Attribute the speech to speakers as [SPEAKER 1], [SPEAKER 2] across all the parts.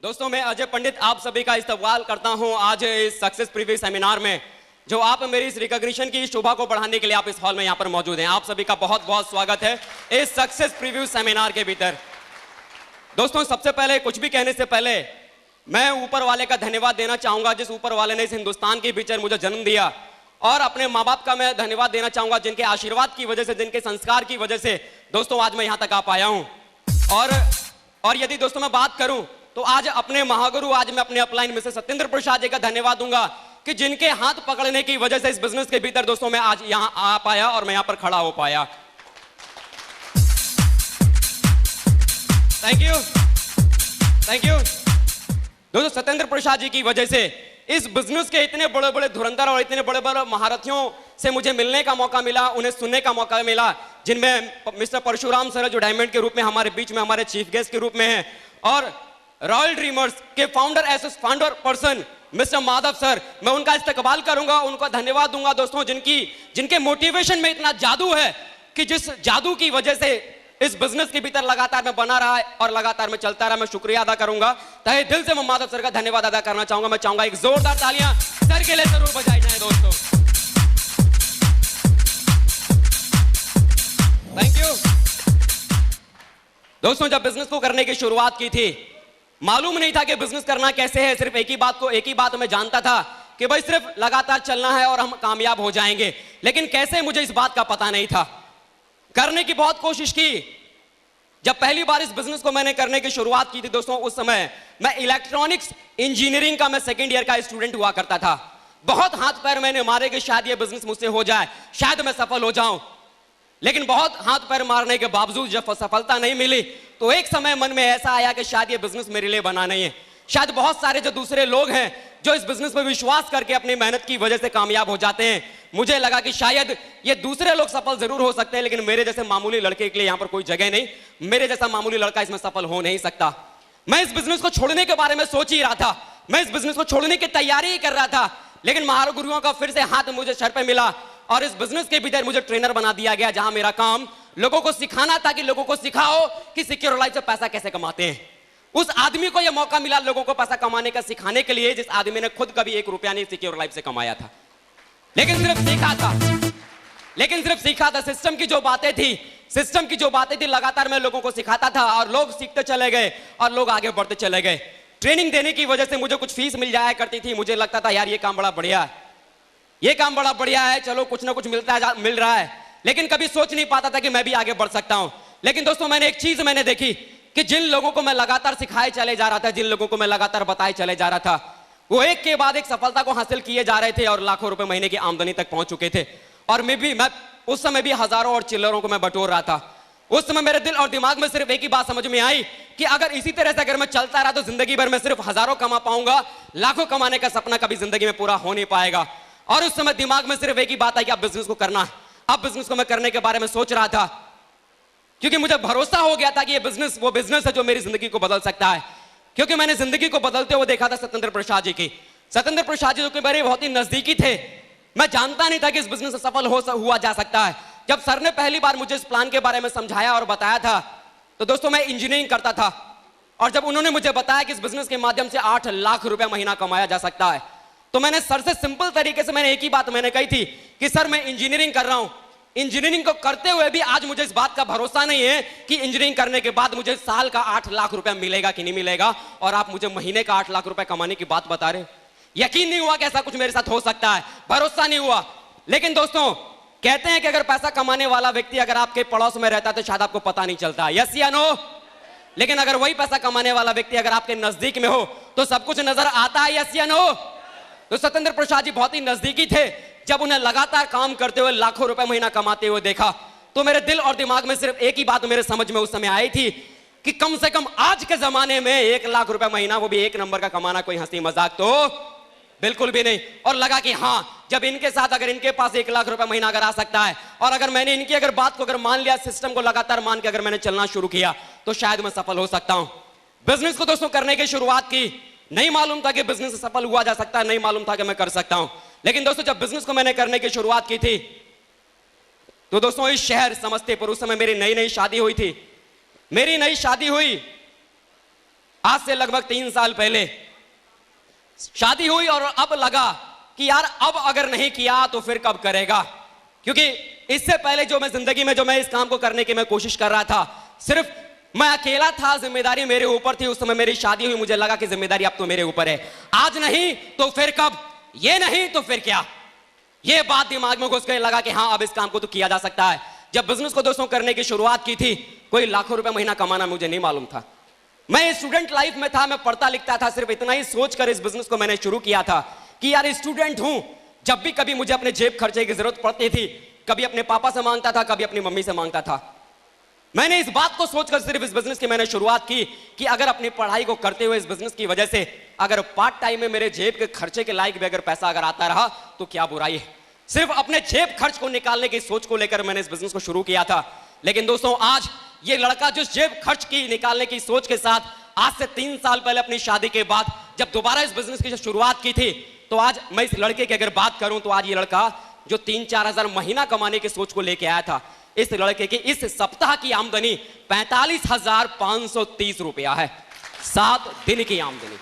[SPEAKER 1] दोस्तों, मैं अजय पंडित आप सभी का इस्तकबाल करता हूं आज इस सक्सेस प्रीव्यू सेमिनार में। जो आप मेरी इस रिकॉग्निशन की शोभा को बढ़ाने के लिए आप इस हॉल में यहां पर मौजूद हैं। आप सभी का बहुत बहुत स्वागत है इस सक्सेस प्रीव्यू सेमिनार के भीतर। दोस्तों, सबसे पहले कुछ भी कहने से पहले मैं ऊपर वाले का धन्यवाद देना चाहूंगा, जिस ऊपर वाले ने इस हिंदुस्तान के भीतर मुझे जन्म दिया। और अपने माँ बाप का मैं धन्यवाद देना चाहूंगा, जिनके आशीर्वाद की वजह से, जिनके संस्कार की वजह से दोस्तों आज मैं यहां तक आ पाया हूं। और यदि दोस्तों मैं बात करूं तो आज अपने महागुरु, आज मैं अपने अपलाइन मिस्टर सत्येंद्र प्रसाद जी का धन्यवाद दूंगा कि जिनके हाथ पकड़ने की वजह से इस बिजनेस के भीतर दोस्तों मैं आज यहां आ पाया और मैं यहां पर खड़ा हो पाया। Thank you, thank you. दोस्तों, सत्येंद्र प्रसाद जी की वजह से इस बिजनेस के इतने बड़े बड़े धुरंधर और इतने बड़े बड़े महारथियों से मुझे मिलने का मौका मिला, उन्हें सुनने का मौका मिला, जिनमें मिस्टर परशुराम सर जो डायमंड के रूप में हमारे बीच में हमारे चीफ गेस्ट के रूप में हैं, और रॉयल ड्रीमर्स के founder person mister Madhav sir. मैं उनका इस्तकबाल करूंगा, उनका धन्यवाद दूंगा दोस्तों, जिनके मोटिवेशन में इतना जादू है कि जिस जादू की वजह से इस बिजनेस के भीतर लगातार मैं बना रहा है और लगातार मैं चलता रहा। मैं शुक्रिया अदा करूंगा, तहे दिल से मैं माधव सर का धन्यवाद अदा करना चाहूंगा। मैं चाहूंगा एक जोरदार तालियां सर के लिए जरूर बजाई जाए दोस्तों। Thank you. दोस्तों, जब बिजनेस को करने की शुरुआत की थी, मालूम नहीं था कि बिजनेस करना कैसे है। सिर्फ एक ही बात मैं जानता था कि भाई सिर्फ लगातार चलना है और हम कामयाब हो जाएंगे। लेकिन कैसे, मुझे इस बात का पता नहीं था। करने की बहुत कोशिश की। जब पहली बार इस बिजनेस को मैंने करने की शुरुआत की थी दोस्तों, उस समय मैं इलेक्ट्रॉनिक्स इंजीनियरिंग का मैं सेकंड ईयर का स्टूडेंट हुआ करता था। बहुत हाथ पैर मैंने मारे कि शायद ये बिजनेस मुझसे हो जाए, शायद मैं सफल हो जाऊं। लेकिन बहुत हाथ पैर मारने के बावजूद जब सफलता नहीं मिली तो एक समय मन में ऐसा आया कि शायद ये बिजनेस मेरे लिए बना नहीं है। शायद बहुत सारे जो दूसरे लोग हैं जो इस बिजनेस में विश्वास करके अपनी मेहनत की वजह से कामयाब हो जाते हैं, मुझे लगा कि शायद ये दूसरे लोग सफल जरूर हो सकते हैं, लेकिन मेरे जैसे मामूली लड़के के लिए यहां पर कोई जगह नहीं। मेरे जैसा मामूली लड़का इसमें सफल हो नहीं सकता। मैं इस बिजनेस को छोड़ने के बारे में सोच ही रहा था, मैं इस बिजनेस को छोड़ने की तैयारी ही कर रहा था। लेकिन महागुरुओं का फिर से हाथ मुझे सर पे मिला और इस बिजनेस के भीतर मुझे ट्रेनर बना दिया गया, जहां मेरा काम लोगों को सिखाना था कि लोगों को सिखाओ कि सिक्योर लाइफ से पैसा कैसे कमाते हैं। उस आदमी को यह मौका मिला लोगों को पैसा कमाने का सिखाने के लिए, जिस आदमी ने खुद कभी 1 रुपया नहीं सिक्योर लाइफ से कमाया था, लेकिन सिर्फ सीखा था। सिस्टम की जो बातें थी लगातार मैं लोगों को सिखाता था और लोग सीखते चले गए और लोग आगे बढ़ते चले गए। ट्रेनिंग देने की वजह से मुझे कुछ फीस मिल जाया करती थी। मुझे लगता था यार ये काम बड़ा बढ़िया है, चलो कुछ ना कुछ मिल रहा है। लेकिन कभी सोच नहीं पाता था कि मैं भी आगे बढ़ सकता हूं। लेकिन दोस्तों, मैंने एक चीज देखी कि जिन लोगों को मैं लगातार सिखाए चले जा रहा था, जिन लोगों को मैं लगातार बताए चले जा रहा था, वो एक के बाद एक सफलता को हासिल किए जा रहे थे और लाखों रुपए महीने की आमदनी तक पहुंच चुके थे। और मैं उस समय भी हजारों और चिल्लरों को मैं बटोर रहा था। उस समय मेरे दिल और दिमाग में सिर्फ एक ही बात समझ में आई कि अगर इसी तरह से अगर मैं चलता रहा तो जिंदगी भर मैं सिर्फ हजारों कमा पाऊंगा, लाखों कमाने का सपना कभी जिंदगी में पूरा हो नहीं पाएगा। और उस समय दिमाग में सिर्फ एक ही बात आई कि अब बिजनेस को करना है। अब बिजनेस को मैं करने के बारे में सोच रहा था, क्योंकि मुझे भरोसा हो गया था कि ये बिजनेस वो बिजनेस है जो मेरी जिंदगी को बदल सकता है। क्योंकि मैंने जिंदगी को बदलते हुए देखा था सत्येंद्र प्रसाद जी की। सत्येंद्र प्रसाद जी जो कि मेरे बहुत ही नजदीकी थे। मैं जानता नहीं था कि इस बिजनेस से सफल हुआ जा सकता है। जब सर ने पहली बार मुझे इस प्लान के बारे में समझाया और बताया था, तो दोस्तों मैं इंजीनियरिंग करता था, और जब उन्होंने मुझे बताया कि इस बिजनेस के माध्यम से 8 लाख रुपए महीना कमाया जा सकता है, तो मैंने सर से सिंपल तरीके से मैंने एक ही बात मैंने कही थी कि सर मैं इंजीनियरिंग कर रहा हूं। इंजीनियरिंग को करते हुए भी आज मुझे इस बात का भरोसा नहीं है कि इंजीनियरिंग करने के बाद मुझे साल का 8 लाख रुपए मिलेगा कि नहीं मिलेगा, और आप मुझे महीने का 8 लाख रुपए कमाने की बात बता रहे। यकीन नहीं हुआ कि ऐसा कुछ मेरे साथ हो सकता है, भरोसा नहीं हुआ। लेकिन दोस्तों, कहते हैं कि अगर पैसा कमाने वाला व्यक्ति अगर आपके पड़ोस में रहता है तो शायद आपको पता नहीं चलता, यस या नो। लेकिन अगर वही पैसा कमाने वाला व्यक्ति अगर आपके नजदीक में हो तो सब कुछ नजर आता है, यस या नो। तो सत्येंद्र प्रसाद जी बहुत ही नजदीकी थे। जब उन्हें लगातार काम करते हुए लाखों रुपए महीना कमाते हुए देखा, तो मेरे दिल और दिमाग में सिर्फ एक ही बात मेरे समझ में उस समय आई थी कि कम से कम आज के जमाने में 1 लाख रुपए महीना, वो भी 1 नंबर का कमाना कोई हंसी मजाक तो बिल्कुल भी नहीं। और लगा कि हाँ, जब इनके साथ अगर इनके पास 1 लाख रुपए महीना अगर आ सकता है, और अगर मैंने इनकी अगर बात को अगर मान लिया, सिस्टम को लगातार मान के अगर मैंने चलना शुरू किया, तो शायद मैं सफल हो सकता हूं। बिजनेस को दोस्तों करने की शुरुआत की, नहीं मालूम था कि बिजनेस से सफल हुआ जा सकता है, नहीं मालूम था कि मैं कर सकता हूं। लेकिन दोस्तों, जब बिजनेस को मैंने करने की शुरुआत की थी तो दोस्तों इस शहर समस्तीपुर, उस समय मेरी नई नई शादी हुई थी। मेरी नई शादी हुई आज से लगभग 3 साल पहले शादी हुई, और अब लगा कि यार अब अगर नहीं किया तो फिर कब करेगा। क्योंकि इससे पहले जो मैं जिंदगी में जो मैं इस काम को करने की मैं कोशिश कर रहा था, सिर्फ मैं अकेला था, जिम्मेदारी मेरे ऊपर थी। उस समय मेरी शादी हुई, मुझे लगा कि जिम्मेदारी अब तो मेरे ऊपर है, आज नहीं तो फिर कब, ये नहीं तो फिर क्या। ये बात दिमाग में घुस गई, लगा कि हाँ अब इस काम को तो किया जा सकता है। जब बिजनेस को दोस्तों करने की शुरुआत की थी, कोई लाखों रुपए महीना कमाना मुझे नहीं मालूम था। मैं स्टूडेंट लाइफ में था, मैं पढ़ता लिखता था, सिर्फ इतना ही सोचकर इस बिजनेस को मैंने शुरू किया था कि यार स्टूडेंट हूं, जब भी कभी मुझे अपने जेब खर्चे की जरूरत पड़ती थी, कभी अपने पापा से मांगता था, कभी अपनी मम्मी से मांगता था। मैंने इस बात को सोचकर सिर्फ इस बिजनेस की मैंने शुरुआत की कि अगर अपनी पढ़ाई को करते हुए इस बिजनेस की वजह से अगर पार्ट टाइम में मेरे जेब के खर्चे के लायक भी अगर पैसा अगर आता रहा तो क्या बुराई है। सिर्फ अपने जेब खर्च को निकालने की सोच को लेकर मैंने इस बिजनेस को शुरू किया था। लेकिन दोस्तों आज ये लड़का जो जेब खर्च की निकालने की सोच के साथ आज से 3 साल पहले अपनी शादी के बाद जब दोबारा इस बिजनेस की शुरुआत की थी, तो आज मैं इस लड़के की अगर बात करूं तो आज ये लड़का जो 3-4 हजार महीना कमाने की सोच को लेके आया था, इस लड़के की इस सप्ताह की आमदनी 45,530 रुपया है। 7 दिन की आमदनी।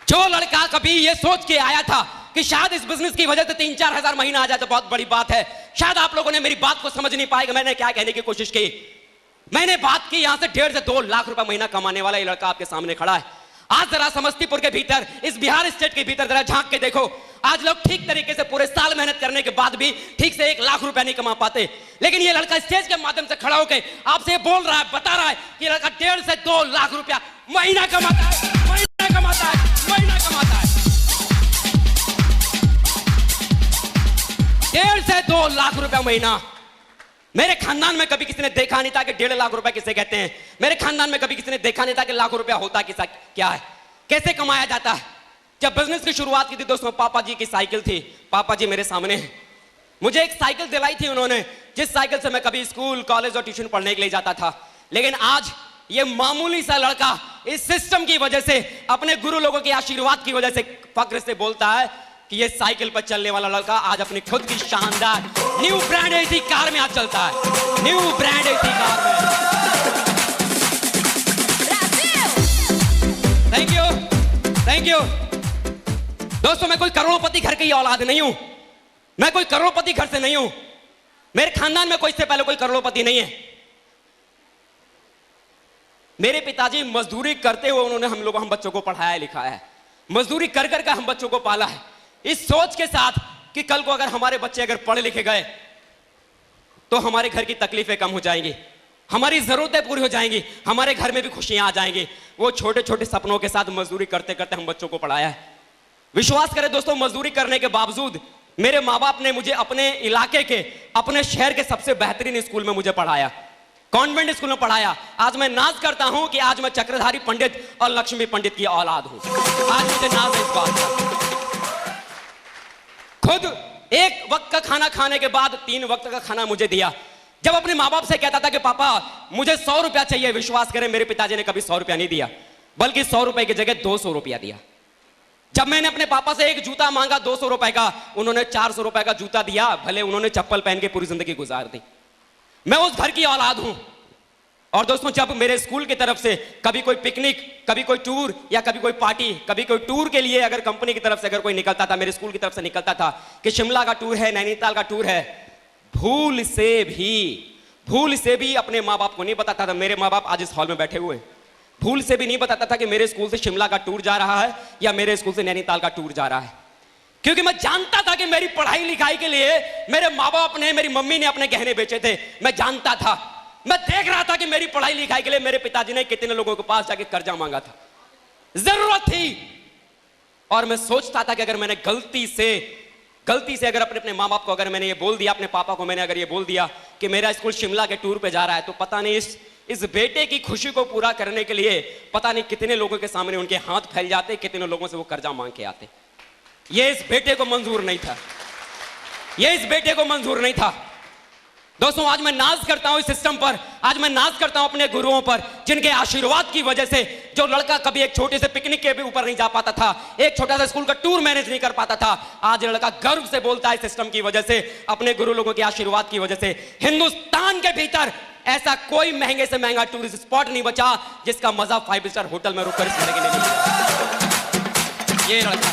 [SPEAKER 1] जो लड़का कभी ये सोच के आया था कि शायद इस बिजनेस की वजह से 3-4 हजार महीना आ जाए तो बहुत बड़ी बात है, शायद आप लोगों ने मेरी बात को समझ नहीं पाएगा मैंने क्या कहने की कोशिश की। मैंने बात की यहां से 1.5 से 2 लाख रुपए महीना कमाने वाला ये लड़का आपके सामने खड़ा है। आज जरा समस्तीपुर के भीतर, इस बिहार स्टेट के भीतर जरा झांक के देखो, आज लोग ठीक तरीके से पूरे साल मेहनत करने के बाद भी ठीक से 1 लाख रुपया नहीं कमा पाते, लेकिन ये लड़का स्टेज के माध्यम से खड़ा होकर आपसे बोल रहा है, बता रहा है कि ये लड़का 1.5 से 2 लाख रुपया महीना कमाता है, महीना कमाता है, महीना कमाता है। 1.5 से 2 लाख रुपया महीना। मेरे खानदान में कभी किसी ने देखा नहीं था कि 1.5 लाख रुपया किसे कहते हैं। मेरे खानदान में कभी किसी ने देखा नहीं था कि लाखों रुपया होता क्या है, कैसे कमाया जाता है। जब बिजनेस की शुरुआत की थी दोस्तों, पापा जी की साइकिल थी, पापा जी मेरे सामने हैं, मुझे एक साइकिल दिलाई थी उन्होंने, जिस साइकिल से मैं कभी स्कूल कॉलेज और ट्यूशन पढ़ने के लिए जाता था। लेकिन आज ये मामूली सा लड़का इस सिस्टम की वजह से, अपने गुरु लोगों के आशीर्वाद की वजह से फक्र से बोलता है कि ये साइकिल पर चलने वाला लड़का आज अपनी खुद की शानदार न्यू ब्रांड एसी कार में आज चलता है। न्यू ब्रांड एसी कार में। Thank you, thank you. दोस्तों मैं कोई करोड़पति घर की औलाद नहीं हूं, मैं कोई करोड़पति घर से नहीं हूं, मेरे खानदान में कोई इससे पहले कोई करोड़पति नहीं है। मेरे पिताजी मजदूरी करते हुए उन्होंने हम बच्चों को पढ़ाया लिखाया है, मजदूरी कर कर हम बच्चों को पाला है, इस सोच के साथ कि कल को अगर हमारे बच्चे अगर पढ़ लिखे गए तो हमारे घर की तकलीफें कम हो जाएंगी, हमारी जरूरतें पूरी हो जाएंगी, हमारे घर में भी खुशियां आ जाएंगी। वो छोटे छोटे सपनों के साथ मजदूरी करते करते हम बच्चों को पढ़ाया है। विश्वास करें दोस्तों, मजदूरी करने के बावजूद मेरे माँ बाप ने मुझे अपने इलाके के, अपने शहर के सबसे बेहतरीन स्कूल में मुझे पढ़ाया, कॉन्वेंट स्कूल में पढ़ाया। आज मैं नाज करता हूं कि आज मैं चक्रधारी पंडित और लक्ष्मी पंडित की औलाद हूं। आज मुझे नाज है इस बात का। खुद एक वक्त का खाना खाने के बाद 3 वक्त का खाना मुझे दिया। जब अपने माँ बाप से कहता था कि पापा मुझे 100 रुपया चाहिए, विश्वास करें मेरे पिताजी ने कभी 100 रुपया नहीं दिया, बल्कि 100 रुपए की जगह 200 रुपया दिया। जब मैंने अपने पापा से एक जूता मांगा 200 रुपए का, उन्होंने 400 रुपए का जूता दिया, भले उन्होंने चप्पल पहन के पूरी जिंदगी गुजार दी। मैं उस घर की औलाद हूं। और दोस्तों जब मेरे स्कूल की तरफ से कभी कोई पिकनिक, कभी कोई टूर या कभी कोई पार्टी, कभी कोई टूर के लिए अगर कंपनी की तरफ से अगर कोई निकलता था, मेरे स्कूल की तरफ से निकलता था कि शिमला का टूर है, नैनीताल का टूर है, भूल से भी अपने माँ बाप को नहीं बताता था। मेरे माँ बाप आज इस हॉल में बैठे हुए, भूल से भी नहीं बताता था कि मेरे स्कूल से शिमला का टूर जा रहा है या मेरे स्कूल से नैनीताल का टूर जा रहा है, क्योंकि मैं जानता था कि मेरी पढ़ाई लिखाई के लिए मेरे माँ बाप ने, मेरी मम्मी ने अपने गहने बेचे थे। मैं जानता था, मैं देख रहा था कि मेरी पढ़ाई लिखाई के लिए मेरे पिताजी ने कितने लोगों के पास जाके कर्जा मांगा था, जरूरत थी। और मैं सोचता था कि अगर मैंने गलती से अगर अपने माँ बाप को अगर मैंने ये बोल दिया, अपने पापा को मैंने अगर ये बोल दिया कि मेरा स्कूल शिमला के टूर पे जा रहा है, तो पता नहीं इस बेटे की खुशी को पूरा करने के लिए पता नहीं कितने लोगों के सामने उनके हाथ फैल जाते, कितने लोगों से वो कर्जा मांग के आते। ये इस बेटे को मंजूर नहीं था, ये इस बेटे को मंजूर नहीं था। दोस्तों आज मैं नाज करता हूं इस सिस्टम पर, आज मैं नाज करता हूं अपने गुरुओं पर, जिनके आशीर्वाद की वजह से, जो लड़का कभी एक छोटे से पिकनिक के भी ऊपर नहीं जा पाता था, एक छोटा सा स्कूल का टूर मैनेज नहीं कर पाता था, आज लड़का गर्व से बोलता है सिस्टम की वजह से, अपने गुरु लोगों के आशीर्वाद की वजह से। हिंदुस्तान के भीतर ऐसा कोई महंगे से महंगा टूरिस्ट स्पॉट नहीं बचा जिसका मजा 5 स्टार होटल में रुककर इस जिंदगी में नहीं मिला। ये लड़का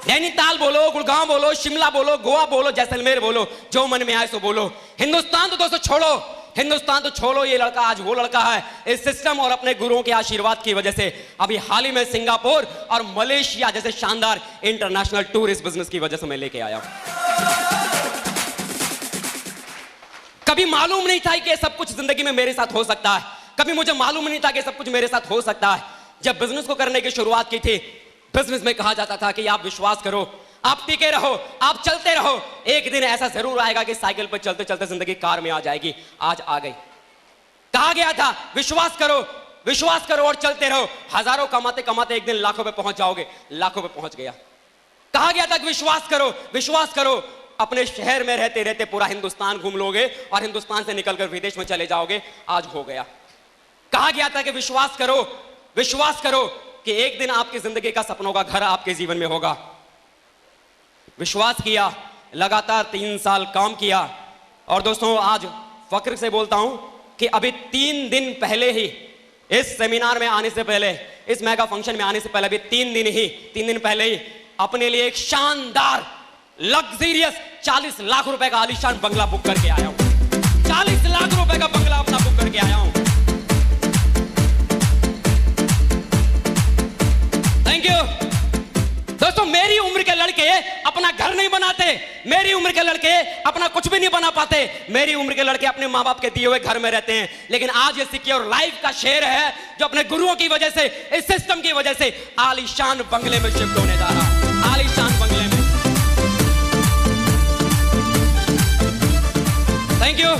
[SPEAKER 1] नैनीताल बोलो, गुड़गांव बोलो, शिमला बोलो, गोवा बोलो, जैसलमेर बोलो, जो मन में आए सो बोलो, हिंदुस्तान तो दोस्तों छोड़ो, हिंदुस्तान तो छोड़ो, ये लड़का आज वो लड़का है इस सिस्टम और अपने गुरुओं के आशीर्वाद की वजह से अभी हाल ही में सिंगापुर और मलेशिया जैसे शानदार इंटरनेशनल टूरिस्ट बिजनेस की वजह से मैं लेके आया हूं। कभी मालूम नहीं था कि ये सब कुछ जिंदगी में मेरे साथ हो सकता है, कभी मुझे मालूम नहीं था कि सब कुछ मेरे साथ हो सकता है। जब बिजनेस को करने की शुरुआत की थी, बिजनेस में कहा जाता था कि आप विश्वास करो, आप टिके रहो, आप चलते रहो, एक दिन ऐसा जरूर आएगा कि साइकिल पर चलते चलते जिंदगी कार में आ जाएगी। आज आ गई। कहा गया था विश्वास करो और चलते रहो, हजारों कमाते कमाते एक दिन लाखों पे पहुंच जाओगे, लाखों पे पहुंच गया। कहा गया था कि विश्वास करो, अपने शहर में रहते रहते पूरा हिंदुस्तान घूम लोगे और हिंदुस्तान से निकलकर विदेश में चले जाओगे, आज हो गया। कहा गया था कि विश्वास करो कि एक दिन आपकी जिंदगी का सपनों का घर आपके जीवन में होगा। विश्वास किया, लगातार 3 साल काम किया और दोस्तों आज फख्र से बोलता हूं कि अभी 3 दिन पहले ही इस सेमिनार में आने से पहले, इस मेगा फंक्शन में आने से पहले, अभी 3 दिन पहले ही अपने लिए एक शानदार लग्जरियस 40 लाख रुपए का आलीशान बंगला बुक करके आया हूं। 40 लाख रुपए का बंगला अपना बुक करके आया हूं। थैंक यू दोस्तों। मेरी उम्र के लड़के अपना घर नहीं बनाते, मेरी उम्र के लड़के अपना कुछ भी नहीं बना पाते, मेरी उम्र के लड़के अपने माँ बाप के दिए हुए घर में रहते हैं, लेकिन आज ये सिक्योर लाइफ का शेर है जो अपने गुरुओं की वजह से, इस सिस्टम की वजह से आलीशान बंगले में शिफ्ट होने जा रहा है, आलीशान बंगले में। थैंक यू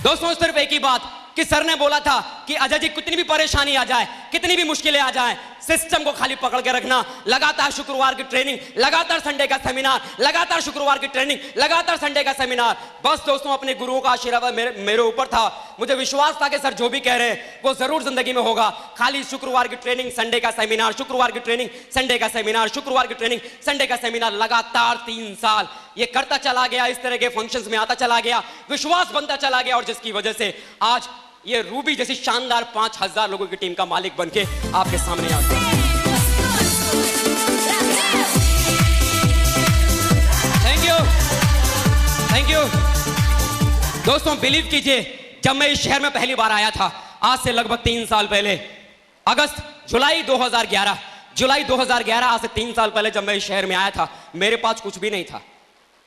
[SPEAKER 1] दोस्तों। सिर्फ एक ही बात कि सर ने बोला था कि अजय जी कितनी भी परेशानी आ जाए, कितनी भी मुश्किलें आ जाए, सिस्टम को खाली पकड़ के रखना। लगातार शुक्रवार की ट्रेनिंग, लगातार संडे का सेमिनार, लगातार शुक्रवार की ट्रेनिंग, लगातार संडे का सेमिनार। बस दोस्तों अपने गुरुओं का आशीर्वाद मेरे ऊपर था, मुझे विश्वास था कि सर जो भी कह रहे हैं वो जरूर जिंदगी में होगा। खाली शुक्रवार की ट्रेनिंग, संडे का सेमिनार, शुक्रवार की ट्रेनिंग, संडे का सेमिनार, शुक्रवार की ट्रेनिंग, संडे का सेमिनार, लगातार 3 साल ये करता चला गया, इस तरह के फंक्शंस में आता चला गया, विश्वास बनता चला गया और जिसकी वजह से आज ये रूबी जैसी शानदार 5000 लोगों की टीम का मालिक बनके आपके सामने आता है। थैंक यू दोस्तों। बिलीव कीजिए, जब मैं इस शहर में पहली बार आया था, आज से लगभग 3 साल पहले, जुलाई 2011, आज से 3 साल पहले जब मैं इस शहर में आया था, मेरे पास कुछ भी नहीं था।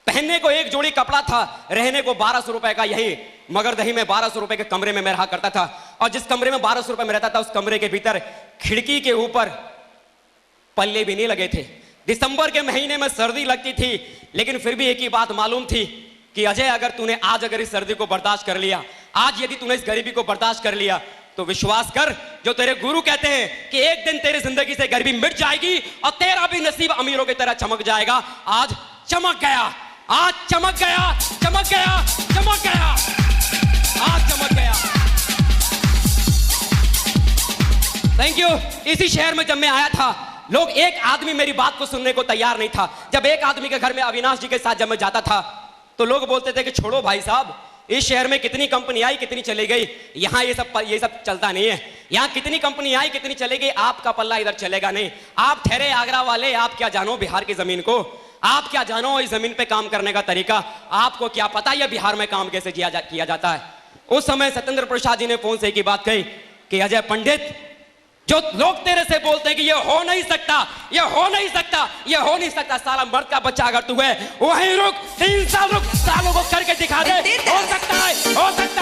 [SPEAKER 1] पहनने को एक जोड़ी कपड़ा था, रहने को 1200 रुपए का यही मगरदही में 1200 रुपए के कमरे में मैं रहा करता था। और जिस कमरे में 1200 रुपए में रहता था, उस कमरे के भीतर खिड़की के ऊपर पल्ले भी नहीं लगे थे। दिसंबर के महीने में सर्दी लगती थी, लेकिन फिर भी एक ही बात मालूम थी कि अजय अगर तूने आज इस सर्दी को बर्दाश्त कर लिया, आज यदि तूने इस गरीबी को बर्दाश्त कर लिया, तो विश्वास कर, जो तेरे गुरु कहते हैं कि एक दिन तेरी जिंदगी से गरीबी मिट जाएगी और तेरा भी नसीब अमीरों की तरह चमक जाएगा। आज चमक गया, आज चमक गया, चमक गया, चमक गया, आज चमक गया। Thank you. इसी शहर में जब मैं आया था, लोग, एक आदमी मेरी बात को सुनने को तैयार नहीं था। जब एक आदमी के घर में अविनाश जी के साथ जब मैं जाता था, तो लोग बोलते थे कि छोड़ो भाई साहब, इस शहर में कितनी कंपनी आई, कितनी चली गई, यहाँ ये सब चलता नहीं है। यहाँ कितनी कंपनी आई, कितनी चली गई, आपका पल्ला इधर चलेगा नहीं। आप ठहरे आगरा वाले, आप क्या जानो बिहार की जमीन को, आप क्या जानो इस जमीन पे काम करने का तरीका, आपको क्या पता है बिहार में काम कैसे किया जाता है। उस समय सत्येंद्र प्रसाद जी ने फोन से एक ही बात कही कि अजय पंडित, जो लोग तेरे से बोलते हैं कि ये हो नहीं सकता, ये हो नहीं सकता, ये हो नहीं सकता, साला मर्द का बच्चा अगर तू है वहीं रुक, 3 साल रुक, सालों को करके दिखा दे, हो सकता है, हो सकता है।